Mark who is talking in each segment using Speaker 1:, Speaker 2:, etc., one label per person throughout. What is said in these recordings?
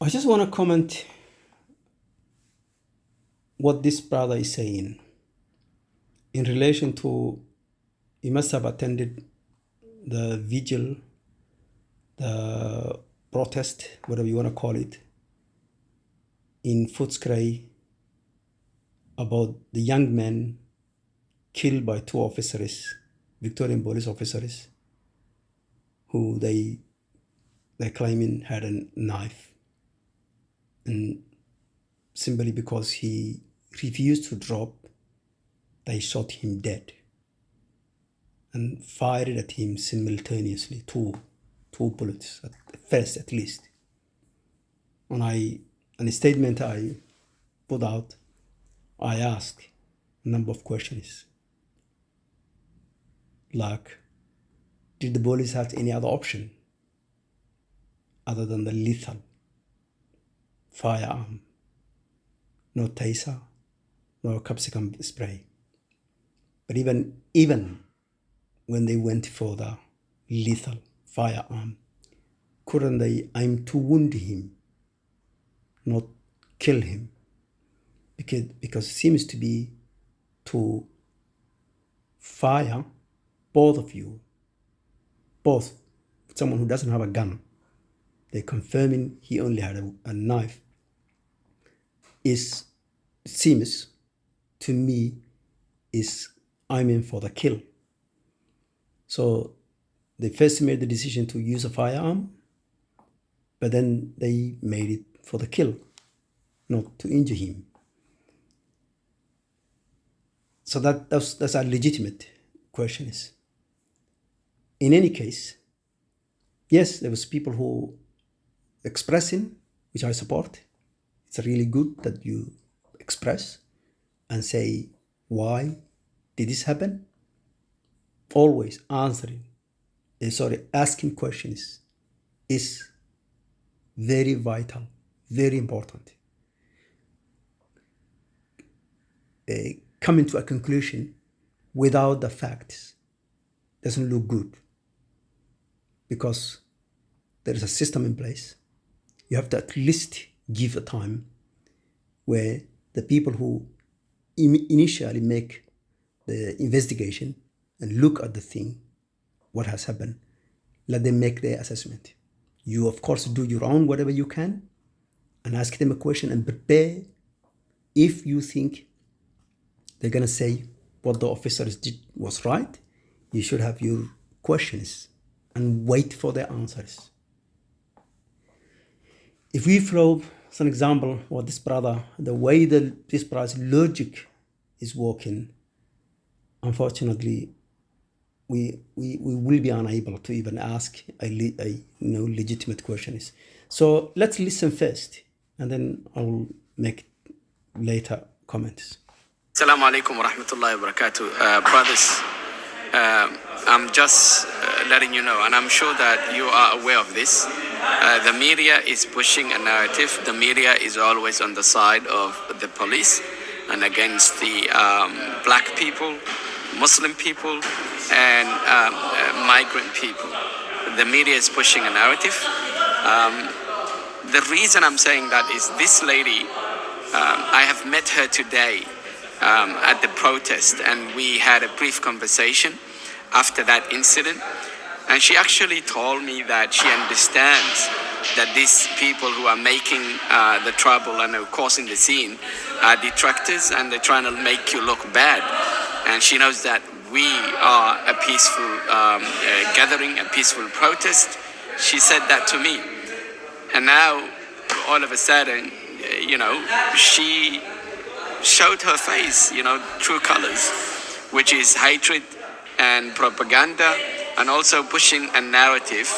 Speaker 1: I just want to comment what this brother is saying in relation to he must have attended the vigil, the protest, whatever you want to call it, in Footscray about the young man killed by two officers, Victorian police officers, who they're claiming had a knife, and simply because he refused to drop, they shot him dead and fired at him simultaneously, two bullets at first at least. And in a statement I put out, I asked a number of questions like, did the police have any other option other than the lethal firearm? No taser, no capsicum spray. But even when they went for the lethal firearm, couldn't they aim to wound him, not kill him? Because it seems to be to fire both of you, both someone who doesn't have a gun, they're confirming he only had a knife, seems to me is aiming for the kill. So they first made the decision to use a firearm, but then they made it for the kill, not to injure him. So that's a legitimate question. In any case, yes, there was people who expressing, which I support. It's really good that you express and say, why did this happen? Always asking questions is very vital, very important. Coming to a conclusion without the facts doesn't look good, because there is a system in place. You have to at least give a time where the people who initially make the investigation and look at the thing, what has happened, let them make their assessment. You, of course, do your own whatever you can and ask them a question and prepare. If you think they're going to say what the officers did was right, you should have your questions and wait for their answers. If we follow, as an example, what this brother, the way this brother's logic is working, unfortunately, we will be unable to even ask a legitimate questions. So let's listen first, and then I will make later comments.
Speaker 2: Assalamu alaikum wa rahmatullahi wa barakatuh. Brothers, I'm just letting you know, and I'm sure that you are aware of this. The media is pushing a narrative. The media is always on the side of the police and against the black people, Muslim people, and migrant people. The media is pushing a narrative. The reason I'm saying that is this lady, I have met her today at the protest, and we had a brief conversation after that incident. And she actually told me that she understands that these people who are making the trouble and are causing the scene are detractors, and they're trying to make you look bad. And she knows that we are a peaceful gathering, a peaceful protest. She said that to me. And now, all of a sudden, she showed her face, true colors, which is hatred and propaganda, and also pushing a narrative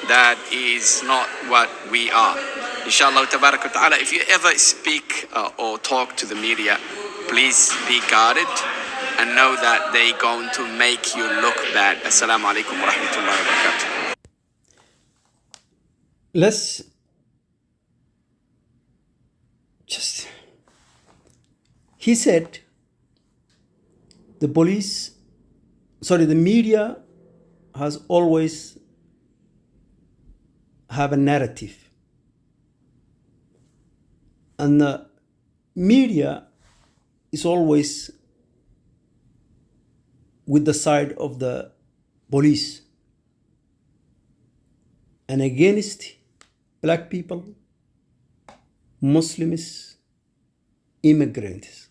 Speaker 2: that is not what we are. Inshallah tabarak wa ta'ala, if you ever speak or talk to the media, please be guarded and know that they're going to make you look bad. Assalamu alaikum wa rahmatullahi wa barakatuh.
Speaker 1: Let's he said the media has always have a narrative And the media is always with the side of the police and against black people, Muslims, immigrants.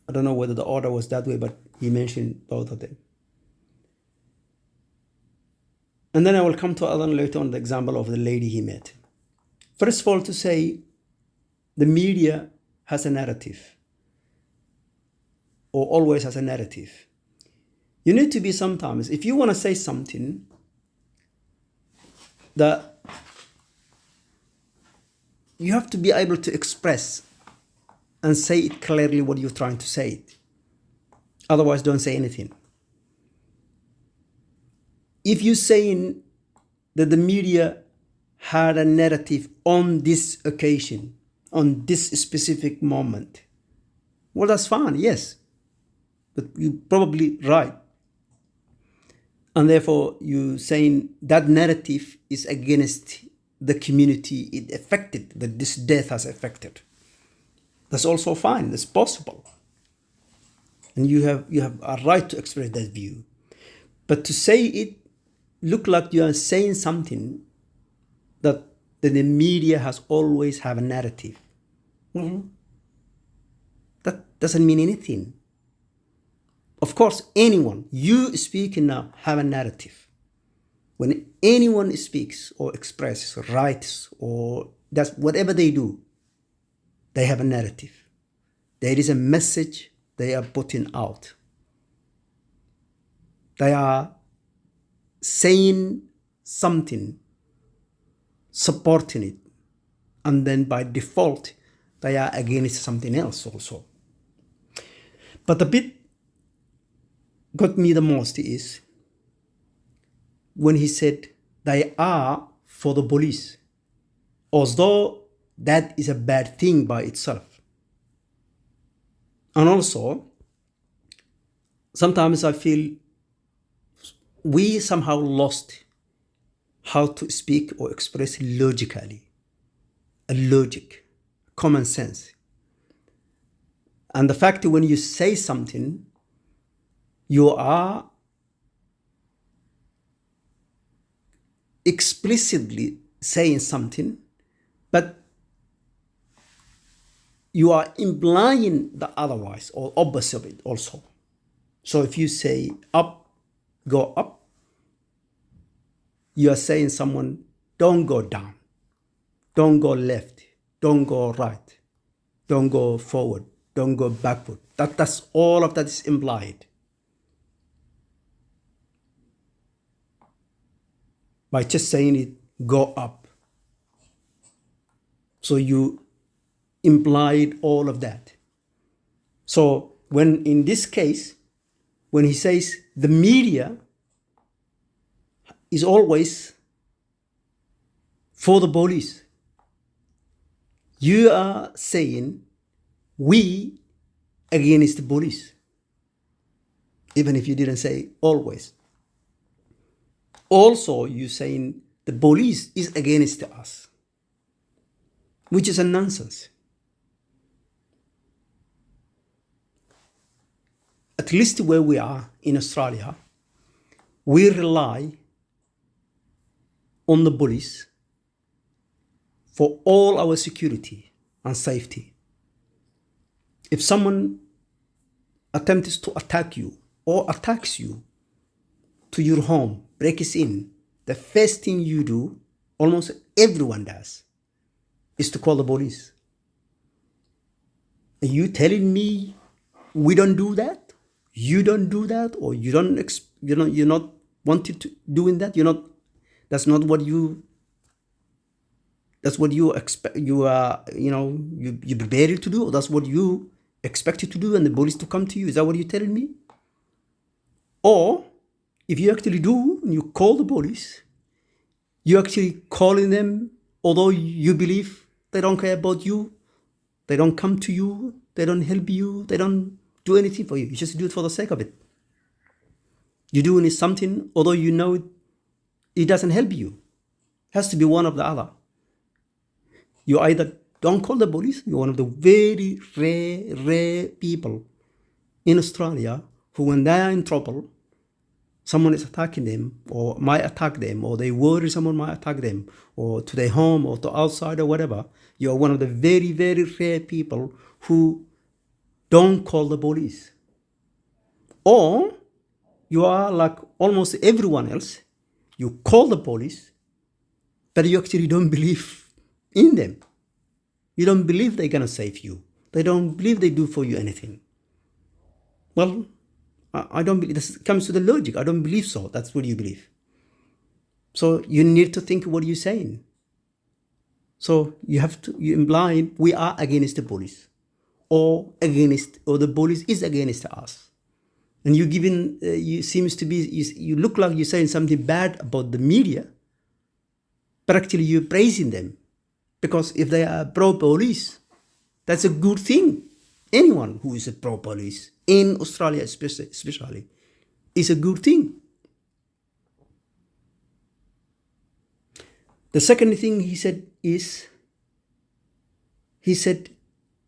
Speaker 1: I don't know whether the order was that way, but he mentioned both of them. And then I will come to Adan later on the example of the lady he met. First of all, to say the media has a narrative, or always has a narrative. You need to be sometimes, if you want to say something that you have to be able to express and say it clearly what you're trying to say it. Otherwise, don't say anything. If you're saying that the media had a narrative on this occasion, on this specific moment, well, that's fine, yes. But you're probably right. And therefore, you're saying that narrative is against the community it affected, that this death has affected. That's also fine, that's possible. And you have a right to express that view. But to say it look like you are saying something that the media has always have a narrative. That doesn't mean anything. Of course, anyone, you speaking now, have a narrative. When anyone speaks or expresses, or writes, or does whatever they do, they have a narrative. There is a message they are putting out. They are saying something, supporting it, and then by default, they are against something else also. But the bit got me the most is when he said they are for the police, as though that is a bad thing by itself. And also, sometimes I feel we somehow lost how to speak or express logically, a logic, common sense. And the fact that when you say something, you are explicitly saying something, but you are implying the otherwise or opposite of it also. So if you say up, go up, you are saying someone, don't go down, don't go left, don't go right, don't go forward, don't go backward. That's all of that is implied. By just saying it, go up. So you implied all of that. So when in this case, when he says the media is always for the police, you are saying we against the police, even if you didn't say always. Also, you're saying the police is against us, which is a nonsense. At least where we are in Australia, we rely on the police for all our security and safety. If someone attempts to attack you or attacks you to your home, breaks in, the first thing you do, almost everyone does, is to call the police. Are you telling me we don't do that? You don't do that, or you don't, you're not wanted to doing that. You're not. That's not what you. That's what you expect. You are, you prepare to do. Or that's what you expected to do, and the police to come to you. Is that what you're telling me? Or if you actually do, and you call the police, you're actually calling them, although you believe they don't care about you, they don't come to you, they don't help you, they don't do anything for you. You just do it for the sake of it. You're doing something, although you know it doesn't help you. It has to be one of the other. You either don't call the police. You're one of the very rare people in Australia who, when they are in trouble, someone is attacking them or might attack them, or they worry someone might attack them, or to their home or to outside or whatever, you're one of the very, very rare people who don't call the police. Or you are like almost everyone else. You call the police, but you actually don't believe in them. You don't believe they're going to save you. They don't believe they do for you anything. Well, I don't believe, this comes to the logic. I don't believe so. That's what you believe. So you need to think what you're saying. So you imply we are against the police, or the police is against us. And you look like you're saying something bad about the media, but actually you're praising them. Because if they are pro-police, that's a good thing. Anyone who is a pro-police, in Australia especially, is a good thing. The second thing he said is,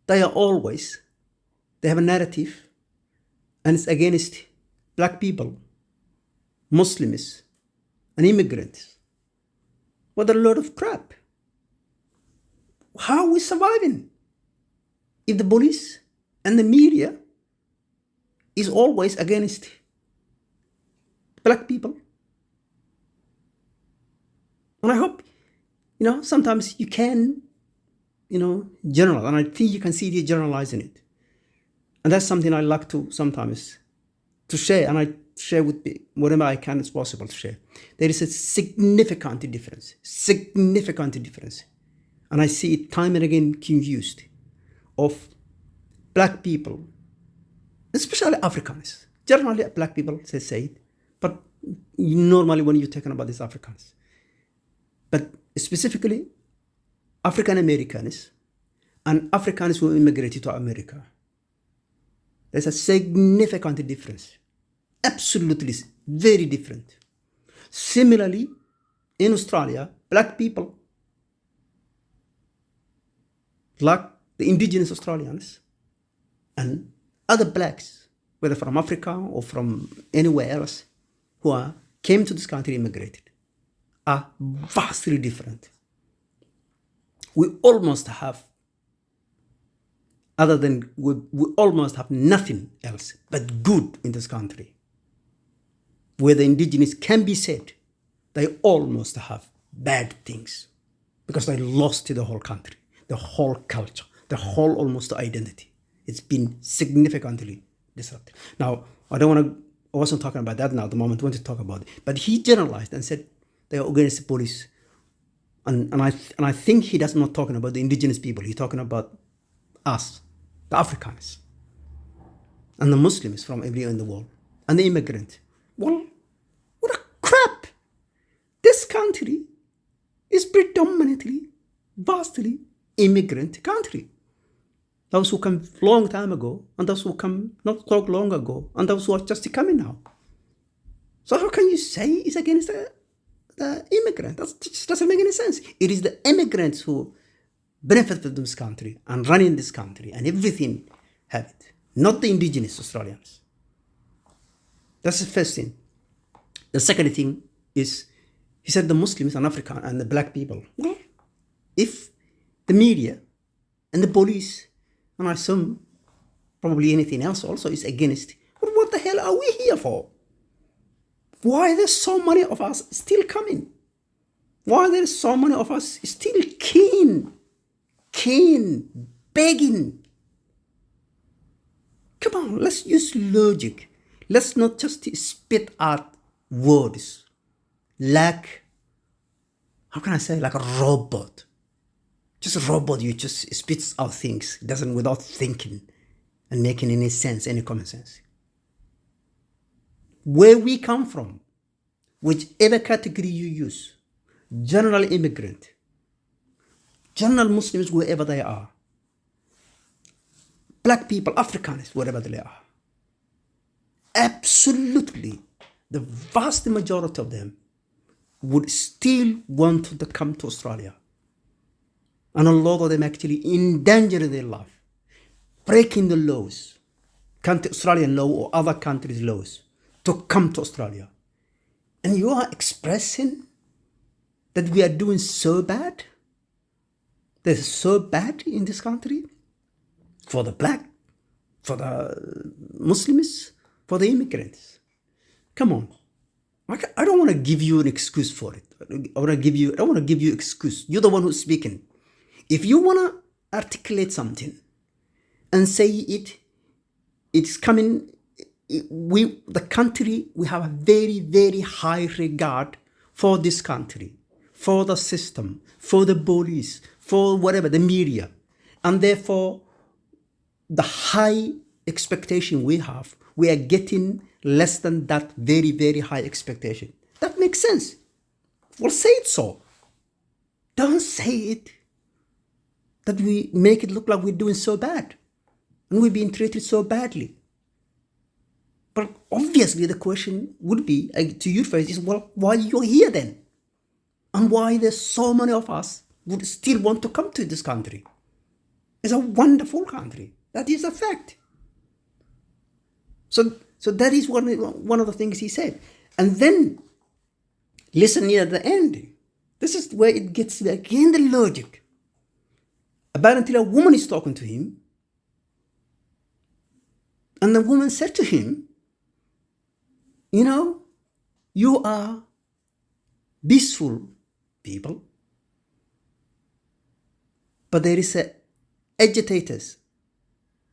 Speaker 1: they have a narrative, and it's against black people, Muslims, and immigrants. What a load of crap. How are we surviving if the police and the media is always against black people? And I hope, sometimes you can, generalize, and I think you can see the generalizing it. And that's something I like to sometimes to share, and I share with whatever I can as possible to share. There is a significant difference. And I see it time and again confused of black people, especially Africans. Generally, black people say it, but normally when you're talking about these Africans. But specifically, African Americans and Africans who immigrated to America. There's a significant difference. Absolutely very different. Similarly, in Australia, black people, like the indigenous Australians and other blacks, whether from Africa or from anywhere else, who came to this country, immigrated, are vastly different. We almost have nothing else but good in this country. Where the indigenous can be said, they almost have bad things because they lost the whole country, the whole culture, the whole almost identity. It's been significantly disrupted. Now, I wasn't talking about that now at the moment, I want to talk about it. But he generalized and said they are against the police. And I think he does not talking about the indigenous people. He's talking about us, the Africans, and the Muslims from everywhere in the world, and the immigrant. Well, what a crap! This country is predominantly, vastly immigrant country. Those who come long time ago, and those who come not so long ago, and those who are just coming now. So how can you say it's against the immigrant? That just doesn't make any sense. It is the immigrants who benefit from this country and running this country and everything have it, not the indigenous Australians. That's the first thing. The second thing is, he said the Muslims and Africa and the black people. Well, if the media and the police, and I assume probably anything else also, is against, well, what the hell are we here for? Why are there so many of us still coming? Why are there so many of us still keen, begging? Come on, let's use logic. Let's not just spit out words like, how can I say, like a robot. Just a robot, you just spits out things, doesn't without thinking and making any sense, any common sense. Where we come from, whichever category you use, general immigrant, general Muslims, wherever they are, black people, Africans, wherever they are, absolutely, the vast majority of them would still want to come to Australia. And a lot of them actually endanger their life, breaking the laws, Australian law or other countries' laws, to come to Australia. And you are expressing that we are doing so bad. They're so bad in this country for the black, for the Muslims, for the immigrants. Come on. I don't want to give you an excuse for it. I don't want to give you an excuse. You're the one who's speaking. If you want to articulate something and say it's coming, the country, we have a very, very high regard for this country, for the system, for the police, for whatever, the media. And therefore, the high expectation we have, we are getting less than that very, very high expectation. That makes sense. Well, say it so. Don't say it that we make it look like we're doing so bad and we're being treated so badly. But obviously the question would be, to you first, is, well, why are you here then? And why there's so many of us would still want to come to this country? It's a wonderful country. That is a fact. So that is one of the things he said. And then, listen near the end. This is where it gets, again, the logic. Apparently a woman is talking to him. And the woman said to him, you know, you are peaceful people, but there is agitators.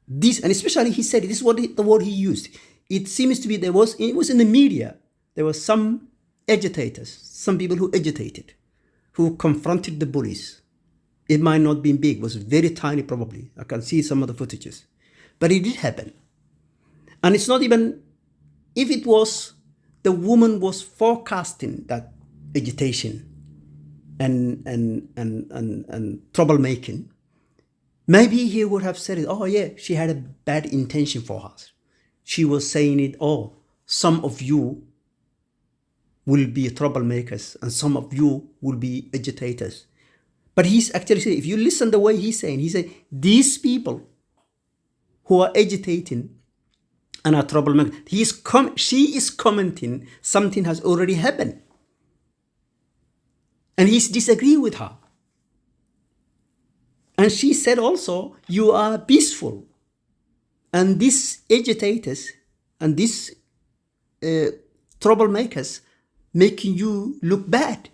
Speaker 1: This, and especially he said, this is the word he used. It seems to be it was in the media. There were some agitators, some people who agitated, who confronted the bullies. It might not be big, it was very tiny probably. I can see some of the footages. But it did happen. And it's not even, if it was, the woman was forecasting that agitation and troublemaking, maybe he would have said it, oh yeah, she had a bad intention for us. She was saying it, oh, some of you will be troublemakers and some of you will be agitators. But he's actually saying, if you listen the way he's saying, he said, these people who are agitating and are troublemakers, she is commenting something has already happened. And he's disagreeing with her. And she said also, you are peaceful. And these agitators and these troublemakers making you look bad.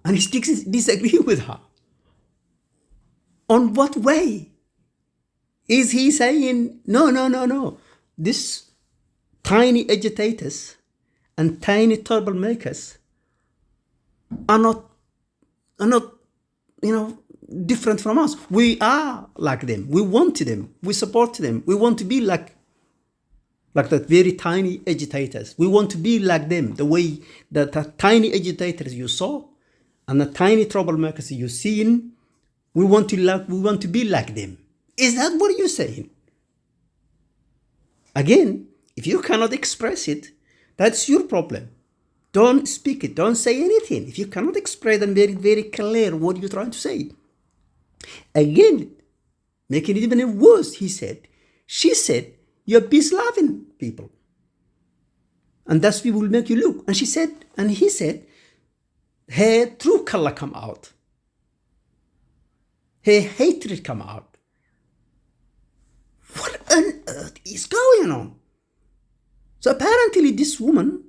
Speaker 1: And he disagreeing with her. On what way? Is he saying, no. These tiny agitators and tiny troublemakers are not, different from us. We are like them. We want them. We support them. We want to be like that very tiny agitators. We want to be like them, the way that the tiny agitators you saw and the tiny troublemakers you seen. We want to be like them. Is that what you're saying? Again, if you cannot express it, that's your problem. Don't speak it. Don't say anything. If you cannot express and very, very clear what you're trying to say. Again, making it even worse, she said, you're peace-loving people. And that's what will make you look. And he said, her true color come out. Her hatred come out. What on earth is going on? So apparently this woman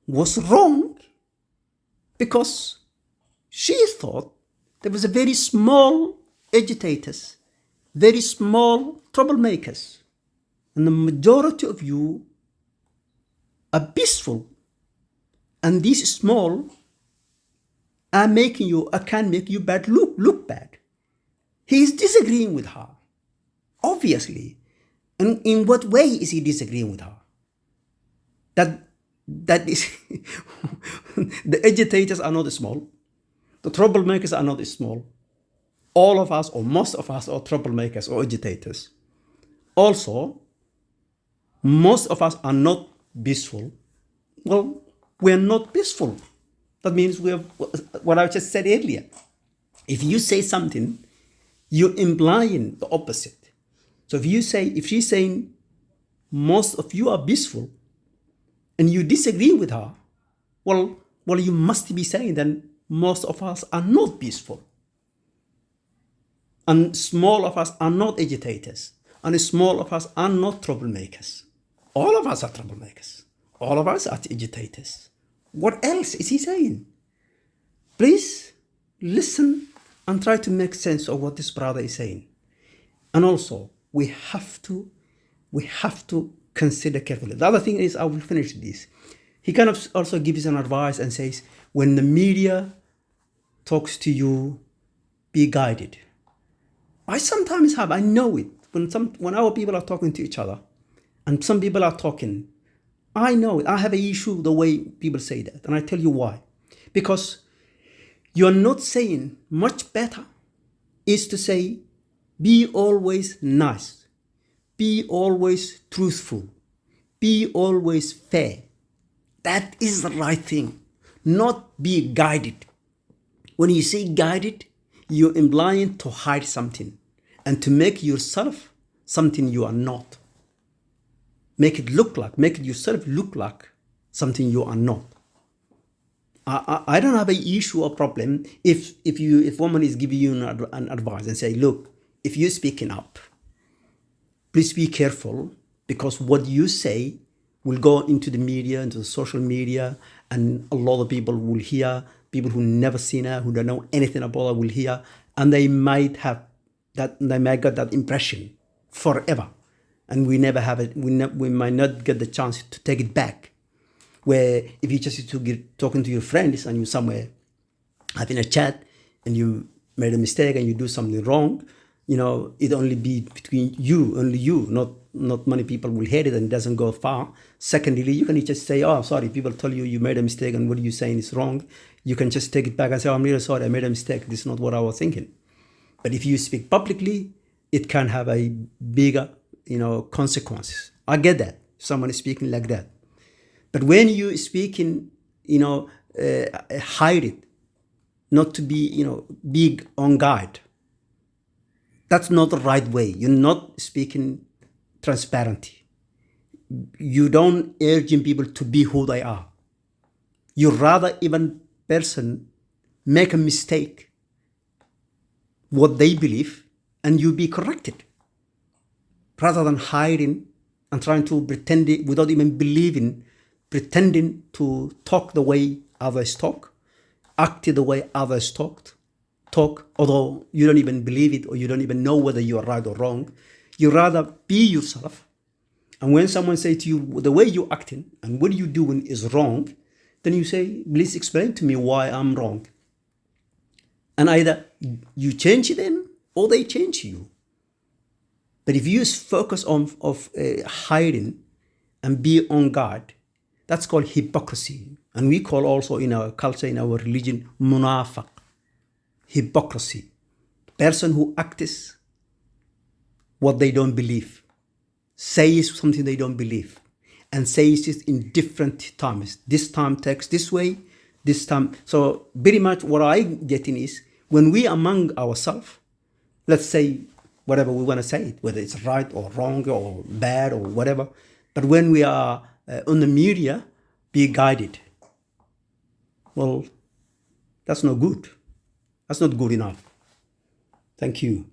Speaker 1: was wrong because she thought there was a very small agitators, very small troublemakers. And the majority of you are peaceful. And these small can make you bad look bad. He is disagreeing with her, obviously. And in what way is he disagreeing with her? That is, the agitators are not small. The troublemakers are not small. All of us, or most of us, are troublemakers or agitators. Also, most of us are not peaceful. Well, we're not peaceful. That means we have what I just said earlier. If you say something, you're implying the opposite. So if she's saying most of you are peaceful and you disagree with her, well, you must be saying that most of us are not peaceful. And small of us are not agitators. And small of us are not troublemakers. All of us are troublemakers. All of us are agitators. What else is he saying? Please listen and try to make sense of what this brother is saying. And also, we have to consider carefully. The other thing is, I will finish this. He kind of also gives an advice and says, when the media talks to you, be guided. I sometimes I know it. When our people are talking to each other, and some people are talking, I know it. I have an issue the way people say that. And I tell you why. Because you're not saying much better is to say, be always nice. Be always truthful. Be always fair. That is the right thing. Not be guided. When you say guided, you're implying to hide something and to make yourself something you are not. Make yourself look like something you are not. I don't have an issue or problem if woman is giving you an advice and say, look, if you're speaking up, please be careful, because what you say will go into the media, into the social media, and a lot of people will hear. People who never seen her, who don't know anything about her, will hear, and they might get that impression forever, and we never have it. We might not get the chance to take it back. Where if you just talking to your friends and you somewhere having a chat and you made a mistake and you do something wrong, it only be between you, only you, not many people will hear it, and it doesn't go far. Secondly, you can just say, oh, sorry, people tell you made a mistake and what you're saying is wrong. You can just take it back and say, oh, I'm really sorry, I made a mistake. This is not what I was thinking. But if you speak publicly, it can have a bigger, consequences. I get that, someone is speaking like that. But when you speaking, hide it, not to be, big on guard. That's not the right way. You're not speaking transparency. You don't urging people to be who they are. You rather even person make a mistake, what they believe, and you be corrected, rather than hiding and trying to pretend it without even believing, pretending to talk the way others talk, act the way others talk, although you don't even believe it or you don't even know whether you are right or wrong. You rather be yourself. And when someone says to you, the way you're acting and what you're doing is wrong, then you say, please explain to me why I'm wrong. And either you change them or they change you. But if you focus on hiding and be on guard, that's called hypocrisy. And we call also in our culture, in our religion, munafiq, hypocrisy. Person who acts what they don't believe, says something they don't believe, and says it in different times. This time takes this way, this time. So very much what I'm getting is, when we among ourselves, let's say whatever we want to say, whether it's right or wrong or bad or whatever, but when we are on the media, be guided. Well, that's not good. That's not good enough. Thank you.